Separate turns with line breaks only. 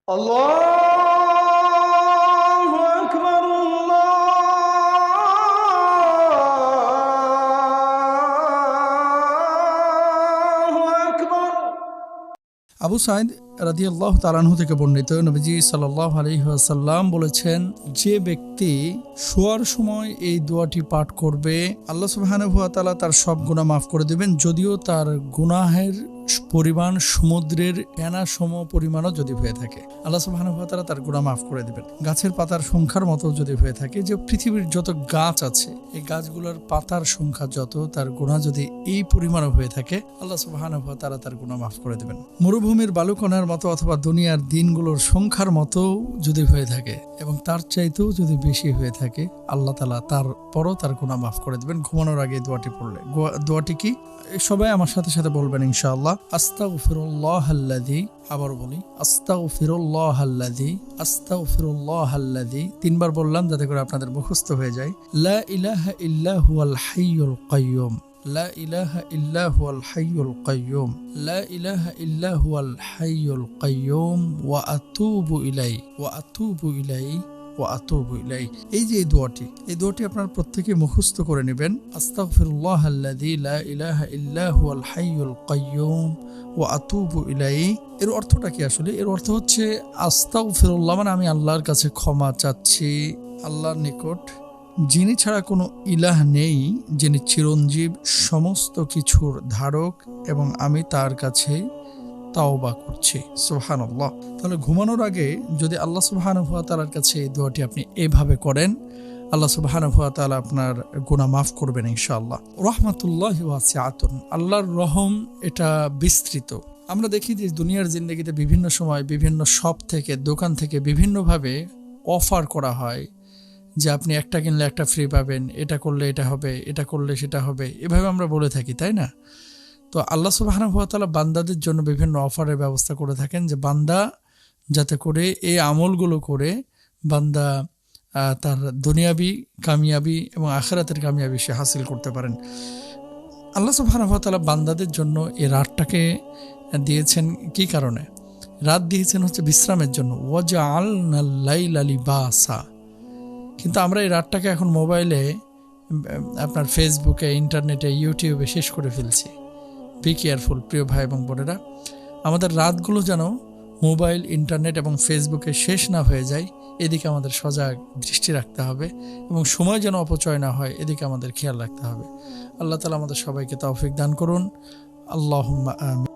আল্লাহু আকবার, আল্লাহু আকবার। আবু সাঈদ রাদিয়াল্লাহু তাআলা আনহু থেকে বর্ণিত, নবীজি সাল্লাল্লাহু আলাইহি ওয়াসাল্লাম বলেছেন, যে ব্যক্তি শোয়ার সময় এই দোয়াটি পাঠ করবে, আল্লাহ সুবহানাহু ওয়া তাআলা তার সব গুনাহ মাফ করে দেবেন, যদিও তার গুনাহের পরিমাণ সমুদ্রের ফেনা সম পরিমাণও যদি হয়ে থাকে। আল্লাহ সুবহানাহু ওয়া তাআলা তার গুনাহ মাফ করে দেবেন। গাছের পাতার সংখ্যার মতো যদি হয়ে থাকে, যে পৃথিবীর যত গাছ আছে এই গাছগুলোর পাতার সংখ্যা যত, তার গুনাহ যদি এই পরিমাণও হয়ে থাকে, আল্লাহ সুবহানাহু ওয়া তাআলা তার গুনাহ মাফ করে দেবেন। মরুভূমির বালুকণার মতো অথবা দুনিয়ার দিনগুলোর সংখ্যার মতো যদি হয়ে থাকে এবং তার চাইতেও যদি বেশি হয়ে থাকে, আল্লাহ তাআলা তারপরও তার গুনাহ মাফ করে দেবেন ঘুমানোর আগে দোয়াটি পড়লে। দোয়াটি কি? সবাই আমার সাথে সাথে বলবেন ইনশাআল্লাহ। আস্তাগফিরুল্লাহাল্লাযী, আবার বলি আস্তাগফিরুল্লাহাল্লাযী, আস্তাগফিরুল্লাহাল্লাযী। তিনবার বললাম যাতে করে আপনাদের মুখস্থ হয়ে যায়। লা ইলাহা ইল্লা হুয়াল হাইয়ুল কাইয়্যুম, লা ইলাহা ইল্লা হুয়াল হাইয়ুল কাইয়্যুম, লা ইলাহা ইল্লা হুয়াল হাইয়ুল কাইয়্যুম ওয়া আতুবু ইলাইহি, ওয়া আতুবু ইলাইহি, ওয়া আতুবু ইলাইহি। এই যে এই দোয়াটি আপনারা প্রত্যেকে মুখস্থ করে নেবেন। আস্তাগফিরুল্লাহাল্লাযী লা ইলাহা ইল্লা হুয়াল হাইয়ুল কাইয়্যুম ওয়া আতুবু ইলাইহি। এর অর্থটা কি আসলে? এর অর্থ হচ্ছে আস্তাগফিরুল্লাহ মানে আমি আল্লাহর কাছে ক্ষমা চাচ্ছি, আল্লাহর নিকট যিনি ছাড়া কোনো ইলাহ নেই, যিনি চিরঞ্জীব, সমস্ত কিছুর ধারক, এবং আমি তার কাছে তাওবা করছি। সুবহানাল্লাহ। তাহলে ঘুমানোর আগে যদি আল্লাহ সুবহানাহু ওয়া তাআলার কাছে এই দোয়াটি আপনি এভাবে করেন, আল্লাহ সুবহানাহু ওয়া তাআলা আপনার গুনাহ মাফ করবেন ইনশাআল্লাহ। রাহমাতুল্লাহি ওয়াসিআতুন, আল্লাহর রহম এটা বিস্তৃত। আমরা দেখি যে দুনিয়ার জিন্দেগিতে বিভিন্ন সময় বিভিন্ন শপ থেকে, দোকান থেকে বিভিন্নভাবে অফার করা হয় যে আপনি একটা কিনলে একটা ফ্রি পাবেন, এটা করলে এটা হবে, এটা করলে সেটা হবে, এভাবে আমরা বলে থাকি, তাই না? তো আল্লাহ সুবহানাহু ওয়া তাআলা বান্দাদের জন্য বিভিন্ন অফারের ব্যবস্থা করে থাকেন, যে বান্দা যাতে করে এই আমলগুলো করে বান্দা তার দুনিয়াবি কামিয়াবি এবং আখিরাতের কামিয়াবি সে হাসিল করতে পারেন। আল্লাহ সুবহানাহু ওয়া তাআলা বান্দাদের জন্য এই রাতটাকে দিয়েছেন কি কারণে? রাত দিয়েছেন হচ্ছে বিশ্রামের জন্য। ওয়াজআলনাল লাইলা লিবাসা। কিন্তু আমরা এই রাতটাকে এখন মোবাইলে, আপনার ফেসবুকে, ইন্টারনেটে, ইউটিউবে শেষ করে ফেলছি। বি কেয়ারফুল প্রিয় ভাই এবং বোনেরা, আমাদের রাতগুলো যেন মোবাইল, ইন্টারনেট এবং ফেসবুকে শেষ না হয়ে যায়, এদিকে আমাদের সজাগ দৃষ্টি রাখতে হবে, এবং সময় যেন অপচয় না হয় এদিকে আমাদের খেয়াল রাখতে হবে। আল্লাহ তাআলা আমাদের সবাইকে তৌফিক দান করুন। আল্লাহুম্মা আমিন।